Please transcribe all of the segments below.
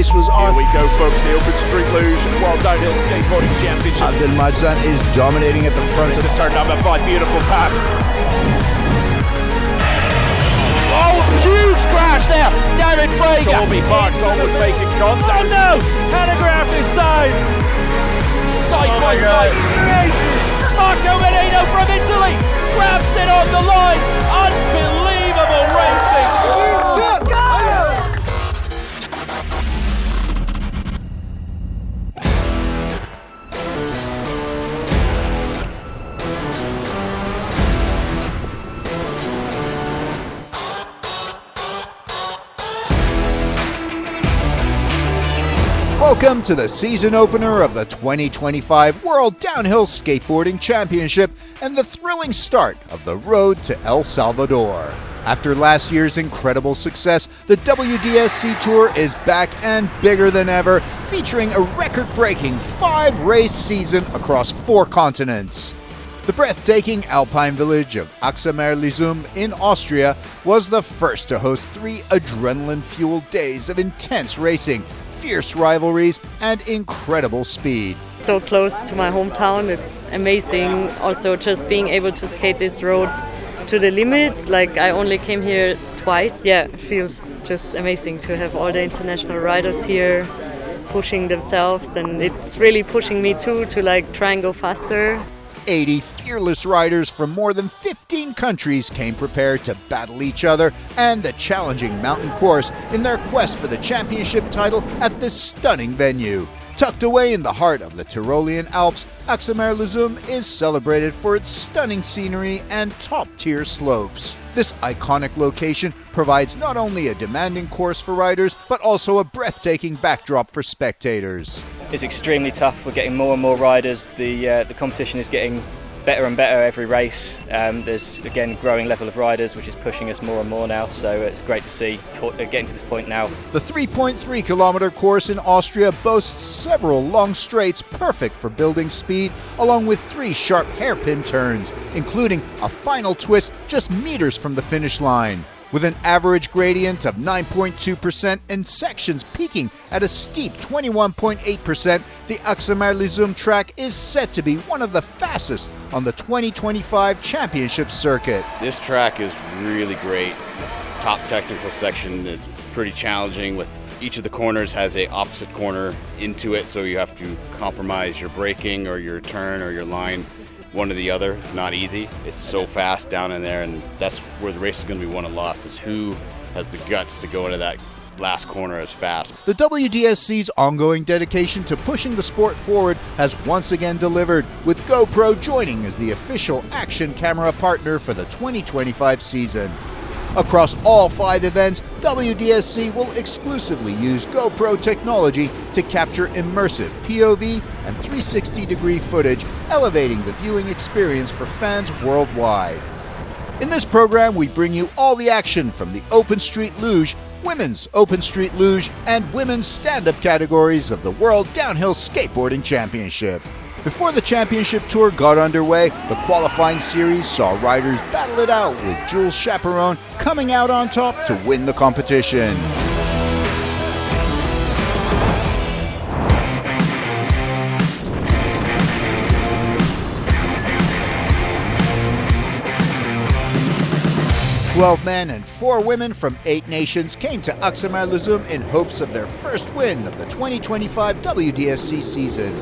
race was on. Here we go, folks, the Open Street Luge World Downhill Skateboarding Championship. Abdelmajzan is dominating at the front Into turn number 5, beautiful pass. Oh, huge crash there, David Frager. Corby Parks almost making contact. Oh no, Hanegraaff is down. Side by side. Marco Menino from Italy grabs it on the line. Unbelievable racing. Let's go! Welcome to the season opener of the 2025 World Downhill Skateboarding Championship and the thrilling start of the road to El Salvador. After last year's incredible success, the WDSC Tour is back and bigger than ever, featuring a record-breaking 5-race season across 4 continents. The breathtaking alpine village of Axamer-Lizum in Austria was the first to host 3 adrenaline-fueled days of intense racing, fierce rivalries, and incredible speed. So close to my hometown, it's amazing. Also just being able to skate this road to the limit. Like, I only came here twice. Yeah, it feels just amazing to have all the international riders here pushing themselves, and it's really pushing me too to like try and go faster. 80 fearless riders from more than 15 countries came prepared to battle each other and the challenging mountain course in their quest for the championship title at this stunning venue. Tucked away in the heart of the Tyrolean Alps, Axamer-Lizum is celebrated for its stunning scenery and top-tier slopes. This iconic location provides not only a demanding course for riders, but also a breathtaking backdrop for spectators. It's extremely tough. We're getting more and more riders. The competition is getting better and better every race. There's again growing level of riders, which is pushing us more and more now. So it's great to see getting to this point now. The 3.3 kilometer course in Austria boasts several long straights perfect for building speed, along with 3 sharp hairpin turns, including a final twist just meters from the finish line. With an average gradient of 9.2% and sections peaking at a steep 21.8%, the Axamer-Lizum track is set to be one of the fastest on the 2025 championship circuit. This track is really great. Top technical section is pretty challenging. With each of the corners has a opposite corner into it, so you have to compromise your braking or your turn or your line, one or the other. It's not easy. It's so fast down in there, and that's where the race is going to be won and lost, is who has the guts to go into that last corner as fast. The WDSC's ongoing dedication to pushing the sport forward has once again delivered, with GoPro joining as the official action camera partner for the 2025 season. Across all 5 events, WDSC will exclusively use GoPro technology to capture immersive POV and 360-degree footage, elevating the viewing experience for fans worldwide. In this program, we bring you all the action from the Open Street Luge, Women's Open Street Luge, and Women's Stand-Up categories of the World Downhill Skateboarding Championship. Before the championship tour got underway, the qualifying series saw riders battle it out, with Jules Chaperon coming out on top to win the competition. Twelve men and 4 women from 8 nations came to Axamer-Lizum in hopes of their first win of the 2025 WDSC season.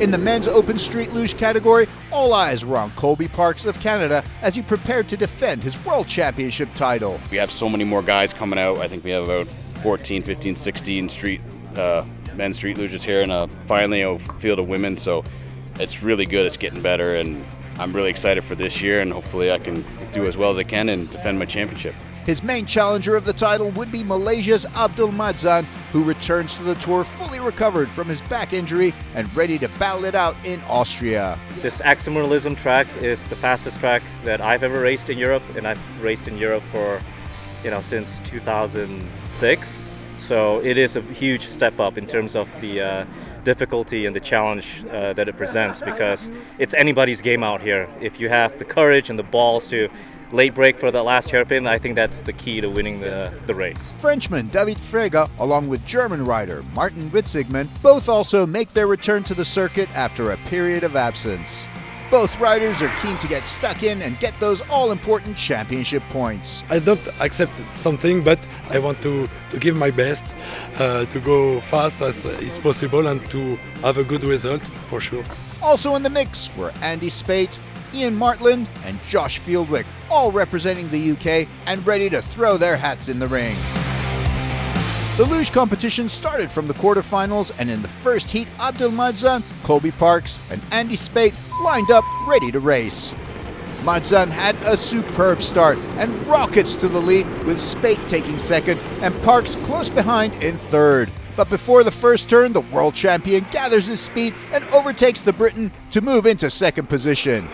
In the men's Open Street Luge category, all eyes were on Colby Parks of Canada as he prepared to defend his World Championship title. We have so many more guys coming out. I think we have about 14, 15, 16 men's street luges here, and finally a field of women, so it's really good. It's getting better, and I'm really excited for this year, and hopefully I can do as well as I can and defend my championship. His main challenger of the title would be Malaysia's Abdelmajzan, who returns to the tour fully recovered from his back injury and ready to battle it out in Austria. This Axamer-Lizum track is the fastest track that I've ever raced in Europe, and I've raced in Europe for, since 2006. So it is a huge step up in terms of the difficulty and the challenge that it presents, because it's anybody's game out here. If you have the courage and the balls to late brake for the last hairpin. I think that's the key to winning the race. Frenchman David Frege, along with German rider Martin Witzigmann, both also make their return to the circuit after a period of absence. Both riders are keen to get stuck in and get those all-important championship points. I don't accept something, but I want to give my best, to go fast as is possible and to have a good result for sure. Also in the mix were Andy Spate, Ian Martland and Josh Fieldwick, all representing the UK and ready to throw their hats in the ring. The luge competition started from the quarterfinals, and in the first heat, Abdel Madzan, Colby Parks and Andy Spate lined up ready to race. Madzan had a superb start and rockets to the lead, with Spate taking second and Parks close behind in third. But before the first turn, the world champion gathers his speed and overtakes the Briton to move into second position.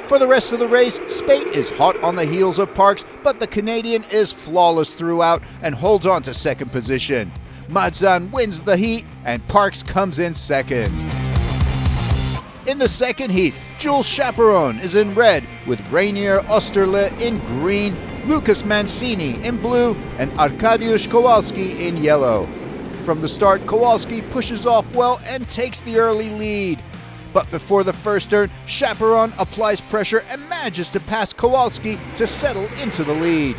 For the rest of the race, Spate is hot on the heels of Parks, but the Canadian is flawless throughout and holds on to second position. Madzan wins the heat and Parks comes in second. In the second heat, Jules Chaperon is in red with Rainier Osterle in green, Lucas Mancini in blue and Arkadiusz Kowalski in yellow. From the start, Kowalski pushes off well and takes the early lead. But before the first turn, Chaperon applies pressure and manages to pass Kowalski to settle into the lead.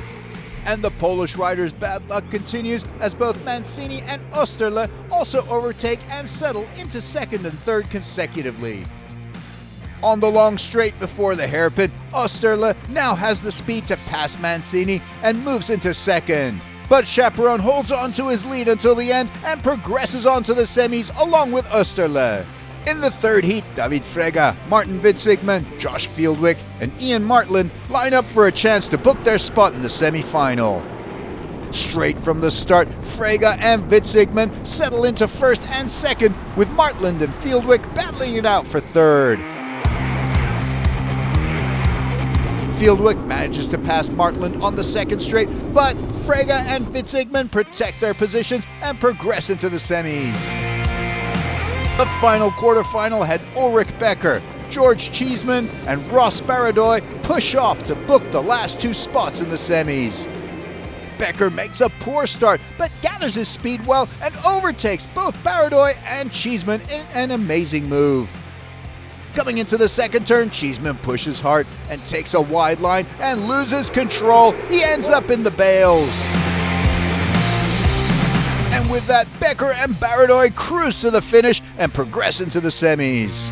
And the Polish rider's bad luck continues as both Mancini and Osterle also overtake and settle into second and third consecutively. On the long straight before the hairpin, Osterle now has the speed to pass Mancini and moves into second. But Chaperon holds on to his lead until the end and progresses on to the semis along with Osterle. In the third heat, David Frege, Martin Witzigmann, Josh Fieldwick and Ian Martland line up for a chance to book their spot in the semi-final. Straight from the start, Frege and Witzigmann settle into first and second, with Martland and Fieldwick battling it out for third. Fieldwick manages to pass Martland on the second straight, but Frege and Witzigmann protect their positions and progress into the semis. The final quarterfinal had Ulrich Becker, George Cheeseman and Ross Baradoy push off to book the last two spots in the semis. Becker makes a poor start but gathers his speed well and overtakes both Baradoy and Cheeseman in an amazing move. Coming into the second turn, Cheeseman pushes hard and takes a wide line and loses control. He ends up in the bales. And with that, Becker and Baradoy cruise to the finish and progress into the semis.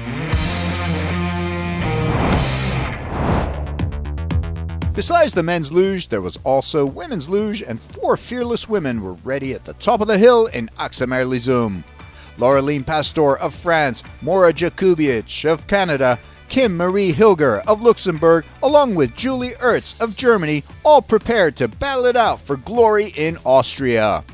Besides the men's luge, there was also women's luge, and 4 fearless women were ready at the top of the hill in Axamer-Lizum. Laureline Pastor of France, Maura Jakubiec of Canada, Kim Marie Hilger of Luxembourg, along with Julie Ertz of Germany, all prepared to battle it out for glory in Austria.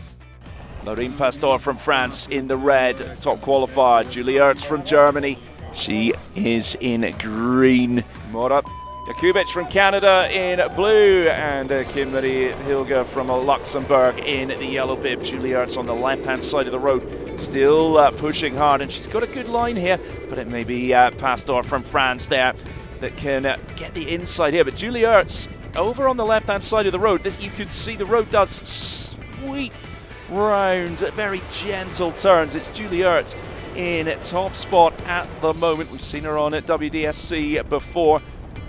Laureline Pastor from France in the red, top qualifier. Julie Ertz from Germany, she is in green. Maura Jakubiec from Canada in blue, and Kim Marie Hilger from Luxembourg in the yellow bib. Julie Ertz on the left-hand side of the road, still pushing hard, and she's got a good line here, but it may be Pastor from France there that can get the inside here. But Julie Ertz over on the left-hand side of the road, you can see the road does sweep round, very gentle turns. It's Julie Ertz in top spot at the moment. We've seen her on at WDSC before.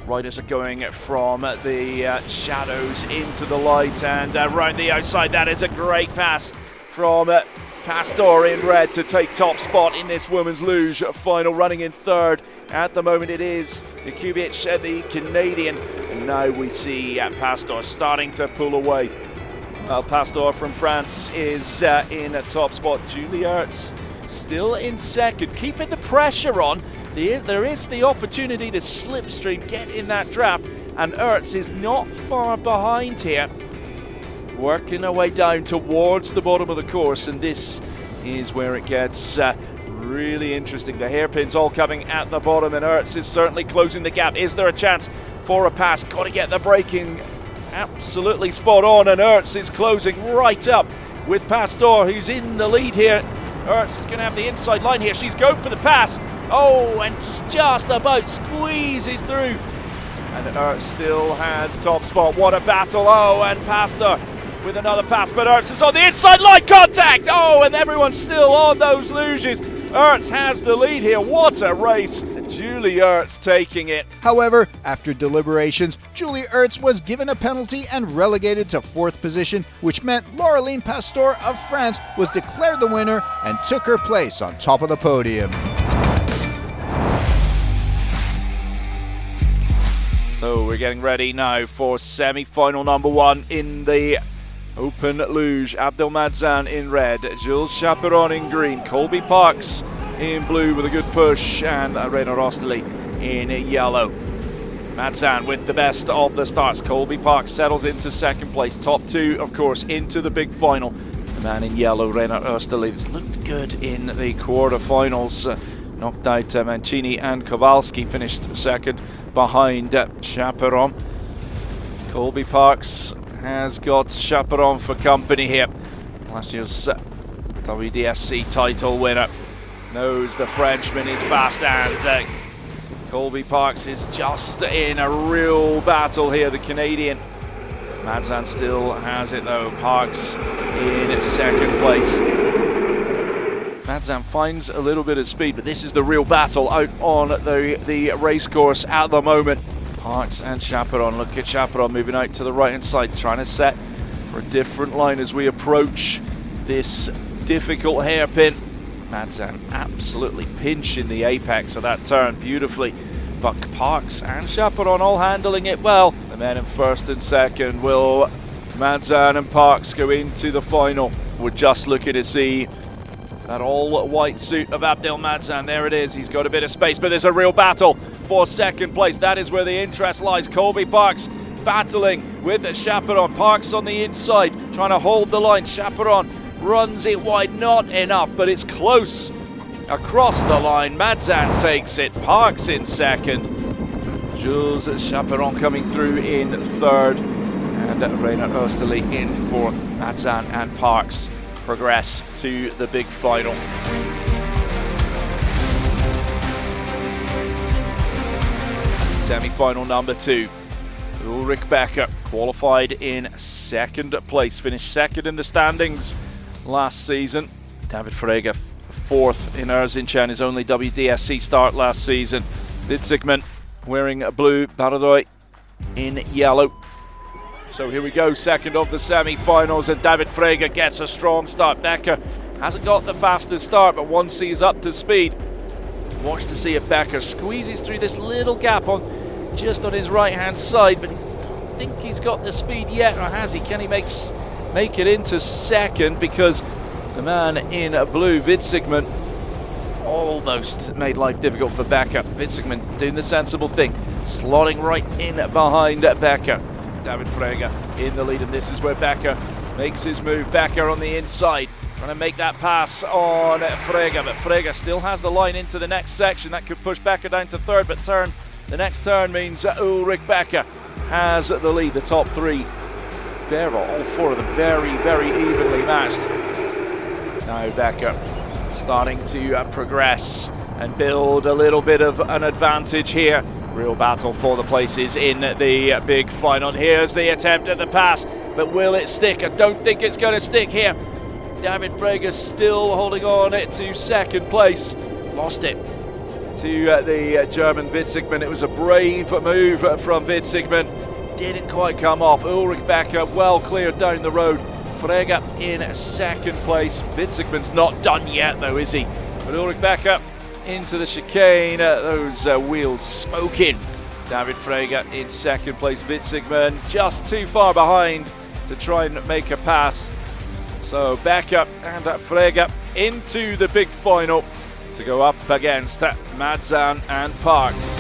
Riders are going from the shadows into the light and around the outside. That is a great pass from Pastor in red to take top spot in this women's luge final. Running in third at the moment, it is Jakubiec, the Canadian, and now we see Pastor starting to pull away. Well, Pastor from France is in a top spot. Julie Ertz still in second, keeping the pressure on. There is the opportunity to slipstream, get in that trap, and Ertz is not far behind here, working her way down towards the bottom of the course, and this is where it gets really interesting. The hairpins all coming at the bottom, and Ertz is certainly closing the gap. Is there a chance for a pass? Got to get the braking absolutely spot on, and Ertz is closing right up with Pastor, who's in the lead here. Ertz is going to have the inside line here. She's going for the pass. Oh, and just about squeezes through And Ertz still has top spot. What a battle. Oh, and Pastor with another pass, but Ertz is on the inside line, contact! Oh, and everyone's still on those luges. Ertz has the lead here. What a race. Julie Ertz taking it. However, after deliberations, Julie Ertz was given a penalty and relegated to 4th position, which meant Laureline Pastor of France was declared the winner and took her place on top of the podium. So we're getting ready now for semi-final number 1 in the Open Luge. Abdelmadzan in red, Jules Chaperon in green, Colby Parks in blue with a good push, and Reina Rostoli in yellow. Madzan with the best of the starts. Colby Parks settles into 2nd place. Top 2, of course, into the big final. The man in yellow, Reina Rostoli, looked good in the quarterfinals. Knocked out Mancini and Kowalski, finished 2nd behind Chaperon. Colby Parks has got Chaperon for company here. Last year's WDSC title winner. Knows the Frenchman is fast, and Colby Parks is just in a real battle here, the Canadian. Madzan still has it though. Parks in 2nd place. Madzan finds a little bit of speed, but this is the real battle out on the race course at the moment. Parks and Chaperon. Look at Chaperon moving out to the right hand side, trying to set for a different line as we approach this difficult hairpin. Madzan absolutely pinching the apex of that turn beautifully. But Parks and Chaperon all handling it well. The men in 1st and 2nd. Will Madzan and Parks go into the final? We're just looking to see that all-white suit of Abdelmadzan. There it is. He's got a bit of space, but there's a real battle for 2nd place. That is where the interest lies. Colby Parks battling with Chaperon. Parks on the inside, trying to hold the line. Chaperon runs it wide, not enough, but it's close across the line. Madzan takes it. Parks in 2nd. Jules Chaperon coming through in 3rd. And Reina Rostoli in 4th. Madzan and Parks progress to the big final. Semi-final number 2. Ulrich Becker qualified in 2nd place, finished 2nd in the standings last season. David Frege 4th in Erzincan, his only WDSC start last season. Witzigmann wearing blue, Baradoy in yellow. So here we go, 2nd of the semi-finals, and David Frege gets a strong start. Becker hasn't got the fastest start, but once he's up to speed, watch to see if Becker squeezes through this little gap just on his right-hand side, but I don't think he's got the speed yet, or has he? Can he make it into 2nd? Because the man in blue, Witzigmann, almost made life difficult for Becker. Witzigmann doing the sensible thing, slotting right in behind Becker. David Frege in the lead, and this is where Becker makes his move. Becker on the inside, trying to make that pass on Frege, but Frege still has the line into the next section. That could push Becker down to 3rd, but the next turn means Ulrich Becker has the lead. The top 3, all 4 of them very, very evenly matched. Now Becker starting to progress and build a little bit of an advantage here. Real battle for the places in the big final. Here's the attempt at the pass, but will it stick? I don't think it's going to stick here. David Frege still holding on it to 2nd place. Lost it to the German Witzigmann. It was a brave move from Witzigmann. Didn't quite come off. Ulrich Becker well cleared down the road. Frege in 2nd place. Witzigmann's not done yet though, is he? But Ulrich Becker into the chicane. Those wheels smoking. David Frege in 2nd place. Witzigmann just too far behind to try and make a pass. So Becker and Frege into the big final to go up against Madzan and Parks.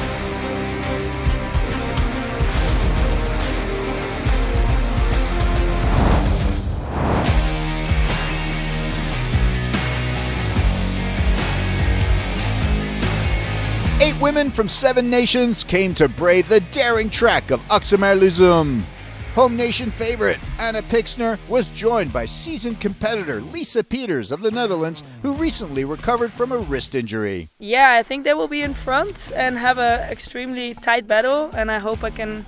Women from 7 nations came to brave the daring track of Axamer-Lizum. Home nation favorite Anna Pixner was joined by seasoned competitor Lisa Peters of the Netherlands, who recently recovered from a wrist injury. Yeah, I think they will be in front and have an extremely tight battle, and I hope I can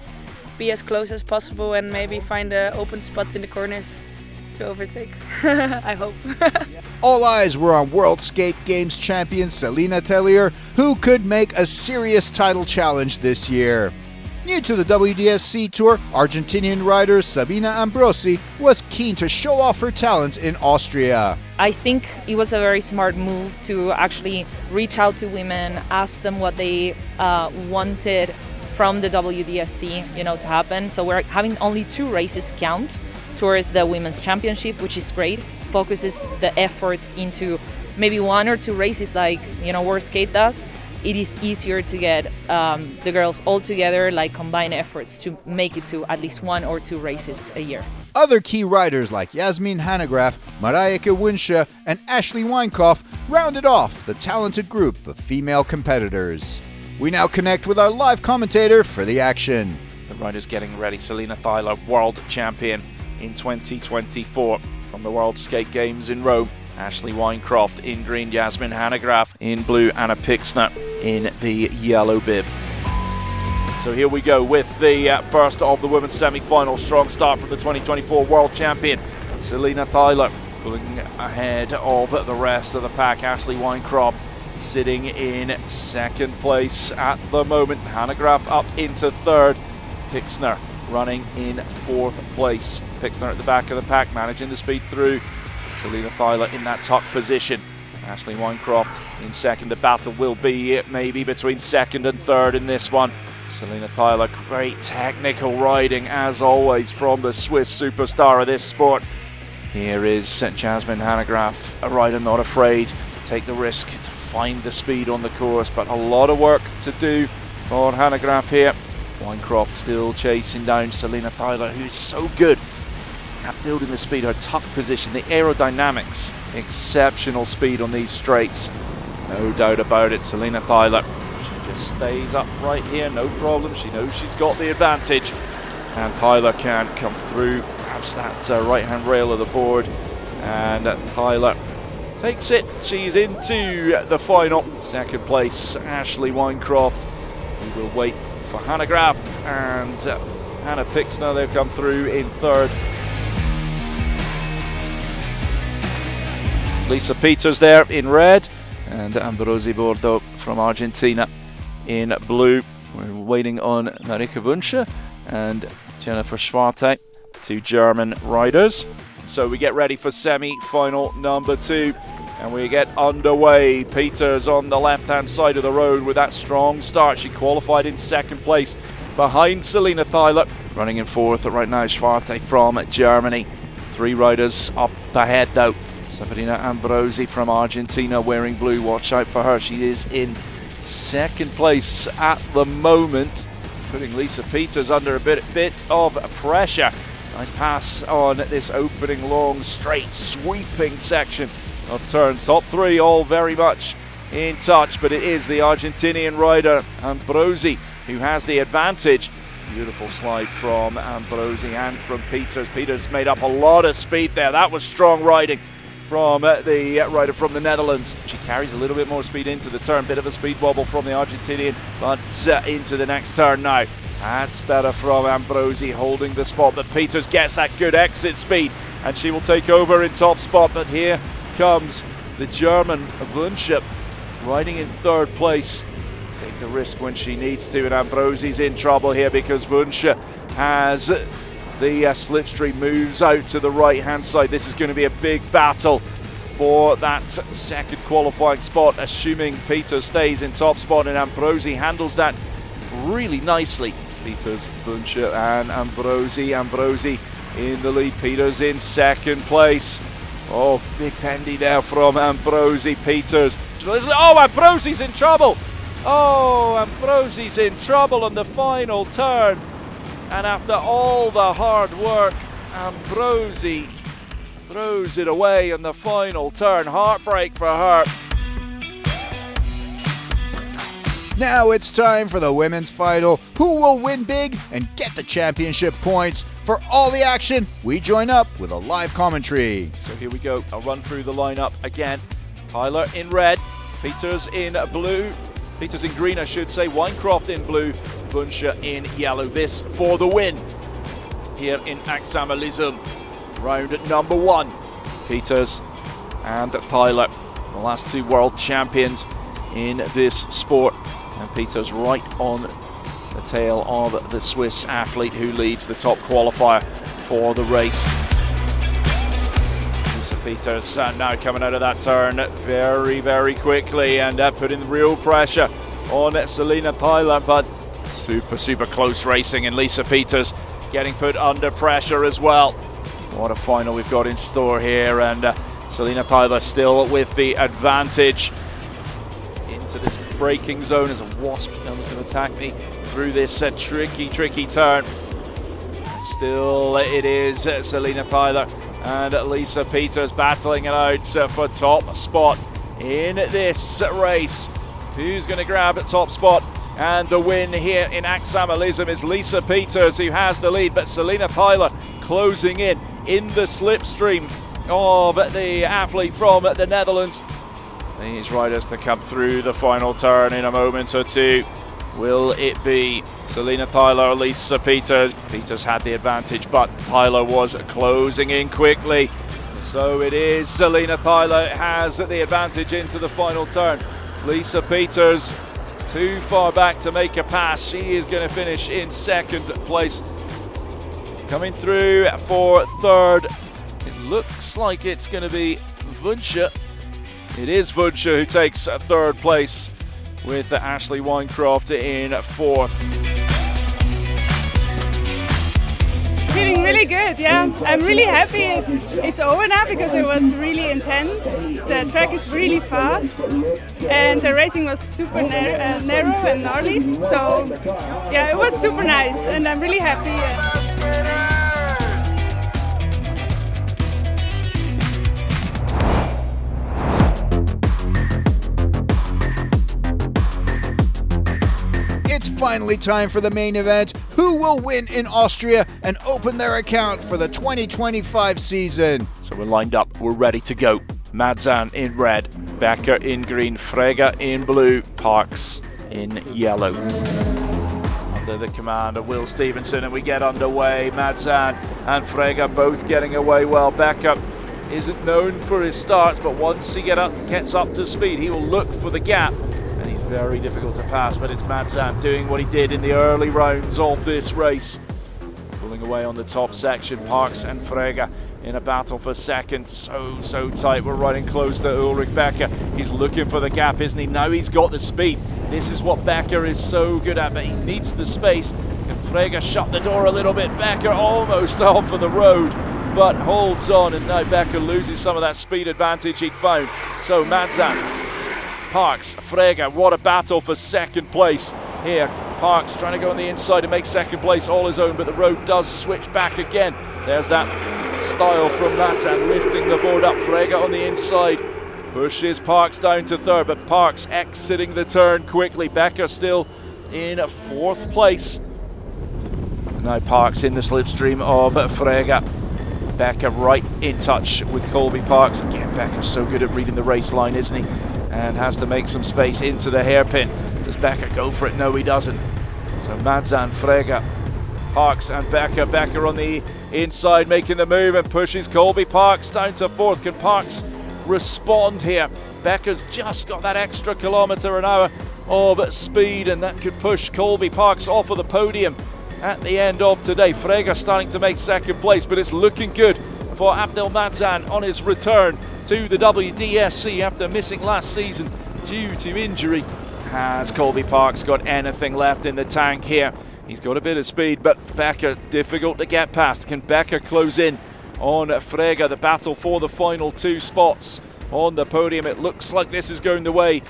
be as close as possible and maybe find an open spot in the corners to overtake. I hope. All eyes were on World Skate Games champion Selina Tellier, who could make a serious title challenge this year. New to the WDSC Tour, Argentinian rider Sabina Ambrosi was keen to show off her talents in Austria. I think it was a very smart move to actually reach out to women, ask them what they wanted from the WDSC, to happen. So we're having only 2 races count towards the Women's Championship, which is great. Focuses the efforts into maybe 1 or 2 races like, World Skate does. It is easier to get the girls all together, like combine efforts to make it to at least 1 or 2 races a year. Other key riders like Yasmin Hanegraaff, Marijke Wunsche, and Ashley Weinkoff rounded off the talented group of female competitors. We now connect with our live commentator for the action. The riders getting ready. Selina Tyler, world champion in 2024 from the World Skate Games in Rome. Ashley Weinkoff in green, Yasmin Hanegraaff in blue, Anna Pixner in the yellow bib. So here we go with the first of the women's semi-final. Strong start from the 2024 world champion, Selina Tyler, pulling ahead of the rest of the pack. Ashley Weinkoff sitting in second place at the moment. Hanegraaff up into third. Pixner running in fourth place. Pixner at the back of the pack, managing the speed through. Selina Tyler in that top position. Ashley Weinkoff in second. The battle will be maybe between second and third in this one. Selina Tyler, great technical riding as always from the Swiss superstar of this sport. Here is Yasmin Hanegraaff, a rider not afraid to take the risk to find the speed on the course, but a lot of work to do for Hanegraaff here. Weinkoff still chasing down Selina Tyler, who's so good at building the speed. Her tuck position, the aerodynamics, exceptional speed on these straights, no doubt about it. Selina Tyler, she just stays up right here, no problem. She knows she's got the advantage, and Tyler can come through, grabs that right hand rail of the board, and Tyler takes it. She's into the final. Second place, Ashley Weinkoff. We will wait for Hanegraaff and Anna Pixner. They'll come through in third. Lisa Peters there in red, and Ambrosi Bordeaux from Argentina in blue. We're waiting on Marijke Wunsche and Jennifer Schwarte, 2 German riders. So we get ready for semi-final number 2, and we get underway. Peters on the left-hand side of the road with that strong start. She qualified in second place behind Selina Tyler. Running in fourth right now, Schwarte from Germany. 3 riders up ahead though. Sabrina Ambrosi from Argentina wearing blue, watch out for her. She is in second place at the moment, putting Lisa Peters under a bit of pressure. Nice pass on this opening long straight sweeping section of turns. Top 3 all very much in touch, but it is the Argentinian rider Ambrosi who has the advantage. Beautiful slide from Ambrosi and from Peters. Peters made up a lot of speed there. That was strong riding from the rider from the Netherlands. She carries a little bit more speed into the turn. Bit of a speed wobble from the Argentinian, but into the next turn now. That's better from Ambrosi holding the spot, but Peters gets that good exit speed and she will take over in top spot. But here comes the German Wunsche riding in third place. Take the risk when she needs to, and Ambrosi's in trouble here because Wunsche has the slipstream, moves out to the right hand side. This is going to be a big battle for that second qualifying spot, assuming Peters stays in top spot, and Ambrosi handles that really nicely. Peters, Wunsche and Ambrosi in the lead. Peters in second place. Oh, big pendy there from Ambrosi. Peters, oh, Ambrosi's in trouble. Oh, Ambrosi's in trouble on the final turn. And after all the hard work, Ambrosi throws it away on the final turn. Heartbreak for her. Now it's time for the women's final. Who will win big and get the championship points? For all the action, we join up with a live commentary. So here we go. I'll run through the lineup again. Tyler in red, Peters in blue, Peters in green I should say, Winecroft in blue, Wünsche in yellow. This for the win here in Axamer-Lizum. Round number 1. Peters and Tyler, the last 2 world champions in this sport. And Peters right on the tail of the Swiss athlete who leads the top qualifier for the race. Lisa Peters now coming out of that turn very, very quickly and putting real pressure on Selina Tyler, but super close racing, and Lisa Peters getting put under pressure as well. What a final we've got in store here, and Selina Tyler still with the advantage into this braking zone as a wasp comes to attack me through this tricky turn. Still it is Selina Tyler and Lisa Peters battling it out for top spot in this race. Who's going to grab a top spot? And the win here in Axamer-Lizum is Lisa Peters, who has the lead, but Selina Tyler closing in the slipstream of the athlete from the Netherlands. These riders to come through the final turn in a moment or two. Will it be Selina Tyler or Lisa Peters? Peters had the advantage, but Tyler was closing in quickly. So it is Selina Tyler has the advantage into the final turn. Lisa Peters too far back to make a pass. She is going to finish in second place. Coming through for third, it looks like it's going to be Wünsche. It is Wünsche who takes third place, with Ashley Winecroft in fourth. Feeling really good, yeah. I'm really happy it's over now because it was really intense. The track is really fast and the racing was super narrow and gnarly. So yeah, it was super nice and I'm really happy. It's finally time for the main event. Who will win in Austria and open their account for the 2025 season? So we're lined up, we're ready to go. Madzan in red, Becker in green, Frege in blue, Parks in yellow. Under the command of Will Stevenson, and we get underway. Madzan and Frege both getting away well. Becker isn't known for his starts, but once he gets up to speed, he will look for the gap. And he's very difficult to pass, but it's Madzan doing what he did in the early rounds of this race. Pulling away on the top section, Parks and Frege in a battle for second. So tight, we're running close to Ulrich Becker. He's looking for the gap, isn't he? Now he's got the speed. This is what Becker is so good at, but he needs the space. Can Frege shut the door a little bit? Becker almost off of the road, but holds on, and now Becker loses some of that speed advantage he'd found. So Madzan, Parks, Frege, what a battle for second place here. Parks trying to go on the inside and make second place all his own, but the road does switch back again. There's that style from Madzan lifting the board up. Frege on the inside pushes Parks down to third, but Parks exiting the turn quickly. Becker still in fourth place. Now Parks in the slipstream of Frege. Becker right in touch with Colby Parks. Again, Becker's so good at reading the race line, isn't he? And has to make some space into the hairpin. Does Becker go for it? No, he doesn't. So Madzan, Frege, Parks and Becker. Becker on the inside making the move and pushes Colby Parks down to fourth. Can Parks respond here? Becker's just got that extra kilometre an hour of speed, and that could push Colby Parks off of the podium at the end of today. Frege starting to make second place, but it's looking good for Abdel Madzan on his return to the WDSC after missing last season due to injury. Has Colby Parks got anything left in the tank here? He's got a bit of speed, but Becker difficult to get past. Can Becker close in on Frege? The battle for the final 2 spots on the podium. It looks like this is going the way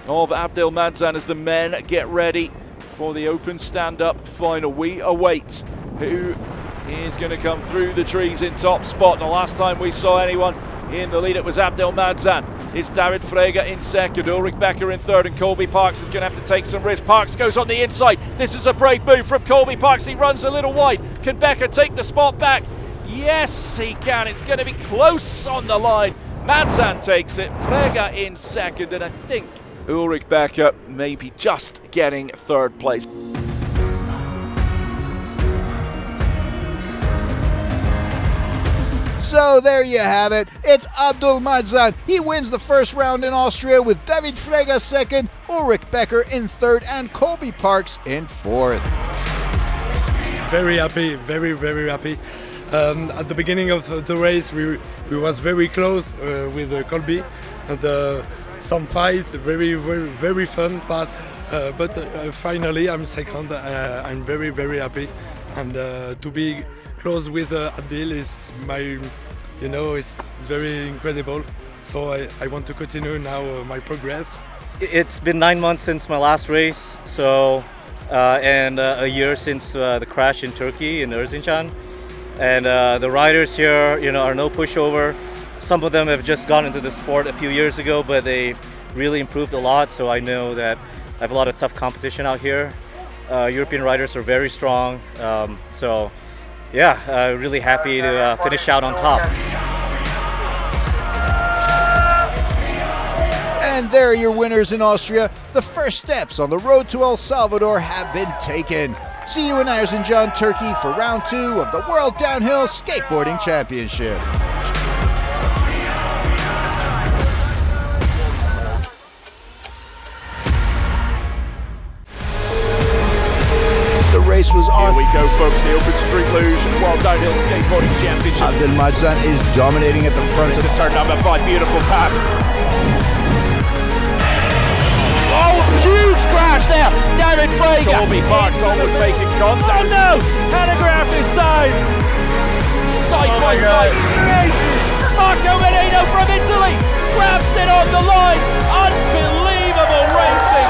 of Abdel Madzan as the men get ready for the open stand-up final. We await who is going to come through the trees in top spot. The last time we saw anyone In the lead, it was Abdel Madzan. It's David Frege in second, Ulrich Becker in third, and Colby Parks is going to have to take some risks. Parks goes on the inside. This is a brave move from Colby Parks. He runs a little wide. Can Becker take the spot back? Yes, he can. It's going to be close on the line. Madzan takes it, Frege in second, and I think Ulrich Becker maybe just getting third place. So there you have it. It's Abdel Madzan. He wins the first round in Austria with David Frege second, Ulrich Becker in third, and Colby Parks in fourth. Very happy, very happy. At the beginning of the race, we was very close with Colby, and some fights, very fun pass. But finally, I'm second. I'm very happy, and to be close with Abdel is it's very incredible. So I want to continue now my progress. It's been 9 months since my last race, so and a year since the crash in Turkey in Erzincan. And the riders here, are no pushover. Some of them have just gone into the sport a few years ago, but they really improved a lot. So I know that I have a lot of tough competition out here. European riders are very strong. Really happy to finish out on top. And there are your winners in Austria. The first steps on the road to El Salvador have been taken. See you in Erzincan, Turkey for round 2 of the World Downhill Skateboarding Championship. The race was on. Here we go, folks, the Open Street Luge World Downhill Skateboarding Championship. Abdel Madzan is dominating at the front of turn number 5, beautiful pass. Oh, huge crash there, David Frege. Colby Parks almost making contact. Oh no, Hanegraaff is down. Side by side. Marco Menino from Italy grabs it on the line. Unbelievable racing.